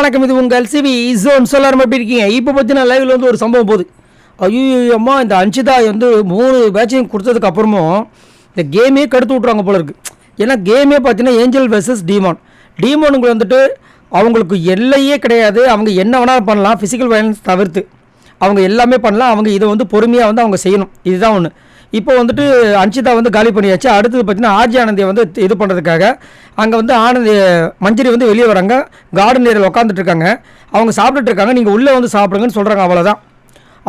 வணக்கம், இது உங்கள் சிவி ஜோன். சொல்லாமல் எப்படி இருக்கீங்க? இப்போ பார்த்தீங்கன்னா லைவில் வந்து ஒரு சம்பவம் போகுது. ஐயோ அம்மா, இந்த அன்ஷிதா வந்து 3 பேட்சையும் கொடுத்ததுக்கு அப்புறமும் இந்த கேமே கடுத்து விட்ருவாங்க போல இருக்குது. ஏன்னா கேமே பார்த்தீங்கன்னா ஏஞ்சல் வெர்சஸ் டீமான். டீமானுங்க வந்துட்டு அவங்களுக்கு எல்லையே கிடையாது. அவங்க என்ன வேணாலும் பண்ணலாம், ஃபிசிக்கல் வயலன்ஸ் தவிர்த்து அவங்க எல்லாமே பண்ணலாம். அவங்க இதை வந்து பொறுமையாக வந்து அவங்க செய்யணும். இதுதான் ஒன்று. இப்போ வந்துட்டு அன்ஷிதா வந்து காலி பண்ணியாச்சு. அடுத்தது பார்த்தீங்கன்னா ஆர்ஜி ஆனந்தியை வந்து இது பண்ணுறதுக்காக அங்கே வந்து மஞ்சரி வந்து வெளியே வராங்க. கார்டன் ஏரியாவில் உட்காந்துட்டு இருக்காங்க. அவங்க சாப்பிட்டுட்டு இருக்காங்க. நீங்கள் உள்ளே வந்து சாப்பிடுங்கன்னு சொல்கிறாங்க. அவ்வளோதான்.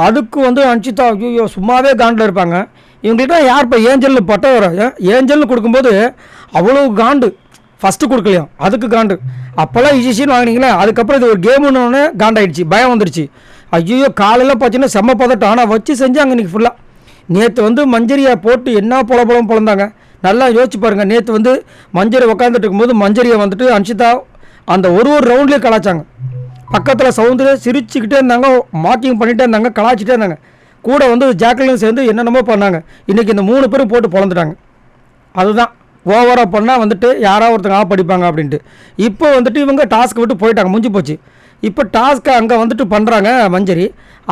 அதுக்கு வந்து அன்ஷிதா ஐயோ சும்மாவே காண்டில் இருப்பாங்க. இவங்கள்ட்ட யார் இப்போ ஏஞ்சல்னு பட்டம் வராங்க. ஏஞ்சல்னு கொடுக்கும்போது அவ்வளோ காண்டு. ஃபஸ்ட்டு கொடுக்கலையும் அதுக்கு காண்டு. அப்போல்லாம் ஈஸின்னு வாங்கினீங்களே, அதுக்கப்புறம் இது ஒரு கேமுன்னு காண்டாயிடுச்சு, பயம் வந்துடுச்சு. ஐயோ காலையில் பார்த்தீங்கன்னா செம்ம பதட்டம். ஆனால் வச்சு செஞ்சாங்க இன்றைக்கி ஃபுல்லாக. நேற்று வந்து மஞ்சரியை போட்டு என்ன பொழந்தாங்க. நல்லா யோசிச்சு பாருங்கள். நேற்று வந்து மஞ்சரி உட்காந்துட்டு இருக்கும்போது மஞ்சரியை வந்துட்டு அன்ஷிதா அந்த ஒரு ரவுண்ட்லேயே கலாச்சாங்க. பக்கத்தில் சவுந்தர சிரிச்சுக்கிட்டே இருந்தாங்க, மார்க்கிங் பண்ணிகிட்டே இருந்தாங்க, கலாச்சிட்டே இருந்தாங்க. கூட வந்து ஜாக்லினும் சேர்ந்து என்னென்னமோ பண்ணாங்க. இன்றைக்கி இந்த 3 பேரும் போட்டு பொழந்துட்டாங்க. அதுதான் ஓவராக பண்ணால் வந்துட்டு யாராவது ஒருத்தங்க படிப்பாங்க அப்படின்ட்டு. இப்போ வந்துட்டு இவங்க டாஸ்க் விட்டு போயிட்டாங்க, முடிஞ்சு போச்சு. இப்போ டாஸ்க்கை அங்கே வந்துட்டு பண்ணுறாங்க மஞ்சரி.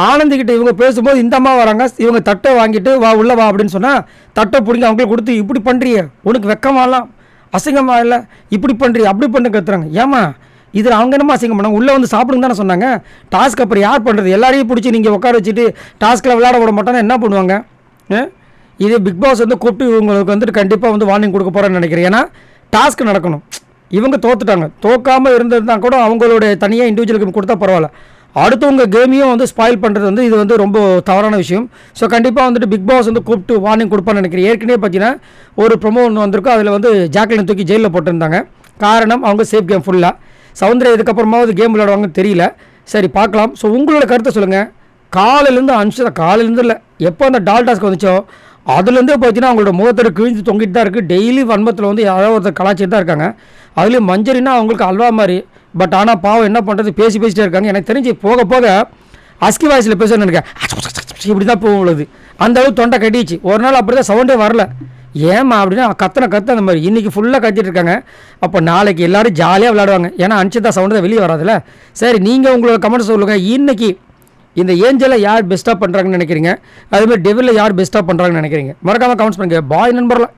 ஆனந்திக்கிட்ட இவங்க பேசும்போது இந்த அம்மா வராங்க. இவங்க தட்டை வாங்கிட்டு வா உள்ளே வா அப்படின்னு சொன்னால் தட்டை பிடிங்க அவங்களுக்கு கொடுத்து இப்படி பண்ணுறிய, உனக்கு வெக்கமாலாம் அசிங்கமாக இல்லை, இப்படி பண்ணுறிய அப்படி பண்ண கத்துறாங்க. ஏமா இதில் அவங்க என்னமா அசிங்கம் பண்ணாங்க? உள்ளே வந்து சாப்பிடுங்க தானே சொன்னாங்க. டாஸ்க் அப்புறம் யார் பண்ணுறது? எல்லாரையும் பிடிச்சி நீங்கள் உட்கார வச்சுட்டு டாஸ்கில் விளையாட விட மாட்டோன்னா என்ன பண்ணுவாங்க? இது பிக் பாஸ் வந்து கூப்பிட்டு இவங்களுக்கு வந்துட்டு கண்டிப்பாக வந்து வார்னிங் கொடுக்க போகிறேன்னு நினைக்கிறேன். ஏன்னா டாஸ்க் நடக்கணும். இவங்க தோத்துட்டாங்க. தோக்காமல் இருந்திருந்தால் கூட அவங்களுடைய தனியாக இண்டிவிஜுவல் கேம் கொடுத்தா பரவாயில்ல. அடுத்தவங்க கேமையும் வந்து ஸ்பாயில் பண்ணுறது வந்து இது வந்து ரொம்ப தவறான விஷயம். ஸோ கண்டிப்பாக வந்துட்டு பிக் பாஸ் வந்து கூப்பிட்டு வார்னிங் கொடுப்பான்னு நினைக்கிறேன். ஏற்கனவே பார்த்தீங்கன்னா ஒரு ப்ரொமோ ஒன்று வந்திருக்கும். அதில் வந்து ஜாக்லின் தூக்கி ஜெயிலில் போட்டிருந்தாங்க. காரணம் அவங்க சேஃப் கேம் ஃபுல்லாக. சவுந்தர இதுக்கப்புறமாவது கேம் விளையாடுவாங்கன்னு தெரியல. சரி பார்க்கலாம். ஸோ உங்களோட கருத்தை சொல்லுங்கள். காலையிலேருந்து அன்ஷிதா காலையிலேருந்து இல்லை, எப்போ அந்த டால் டாஸ்க் வந்துச்சோ அதுலேருந்தே பார்த்தீங்கன்னா அவங்களோட முகத்தில் கிழிஞ்சு தொங்கிட்டு தான் இருக்குது. டெய்லி வன்மத்தில் வந்து யாராவது ஒருத்தர் கலாச்சிட்டு தான் இருக்காங்க. அதுலேயும் மஞ்சரினா அவங்களுக்கு அல்வா மாதிரி. பட் ஆனால் பாவம் என்ன பண்ணுறது, பேசிட்டே இருக்காங்க. எனக்கு தெரிஞ்சு போக போக அஸ்கி வாய்ஸில் பேசணும்னு நினைக்கிறேன். இப்படி தான் போகுது. அந்த அளவுக்கு தொண்டை கட்டிச்சு. ஒரு நாள் அப்படி தான் சவுண்டே வரல. ஏமா அப்படின்னா கத்து அந்த மாதிரி. இன்றைக்கி ஃபுல்லாக கத்திட்டு இருக்காங்க. அப்போ நாளைக்கு எல்லோரும் ஜாலியாக விளையாடுவாங்க. ஏன்னா அன்ஷிதா சவுண்டு தான் வெளியே வராதுல்ல. சரி, நீங்கள் உங்களோட கமெண்ட் சொல்லுங்கள். இன்றைக்கி இந்த ஏஞ்சலை யார் பெஸ்ட்டாக பண்ணுறாங்கன்னு நினைக்கிறீங்க? அதுமாதிரி டெவிலில் யார் பெஸ்ட்டாக பண்ணுறாங்கன்னு நினைக்கிறீங்க? மறக்காமல் கமெண்ட்ஸ் பண்ணுங்கள். பாய் நண்பர்களா.